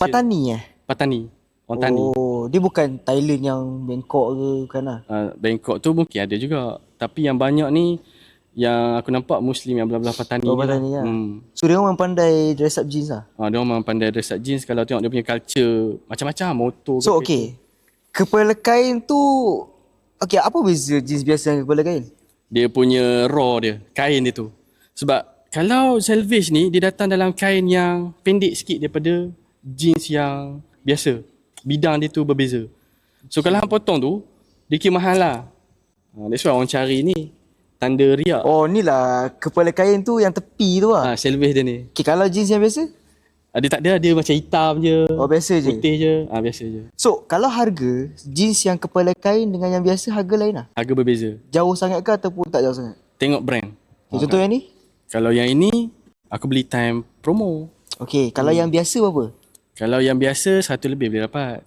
Patani Patani. Orang Tani. Oh, dia bukan Thailand yang Bangkok ke bukan lah. Bangkok tu mungkin ada juga. Tapi yang banyak ni yang aku nampak Muslim yang belah-belah Patani Oh, ni lah. Patani lah. So dia orang pandai dress up jeans lah. Dia orang memang pandai dress up jeans. Kalau tengok dia punya culture macam-macam, motor ke So kereta. okay, kepala kain tu okay, apa beza jeans biasa dengan kepala kain? Dia punya raw dia, kain dia tu. Sebab kalau selvage ni dia datang dalam kain yang pendek sikit daripada jeans yang biasa. Bidang dia tu berbeza. So kalau hang potong tu, dia kira mahal lah. That's why orang cari ni tanda riak. Oh, ni lah kepala kain tu yang tepi tu lah. Selvage dia ni. Okay, kalau jeans yang biasa? Dia tak ada, dia macam hitam je. Oh, biasa je? Putih je. Biasa je. So, kalau harga jeans yang kepala kain dengan yang biasa harga lain lah? Harga berbeza. Jauh sangat ke ataupun tak jauh sangat? Tengok brand. Contoh yang ni? Kalau yang ini, aku beli time promo. Okay, kalau yang biasa berapa? Kalau yang biasa, 100 lebih boleh dapat.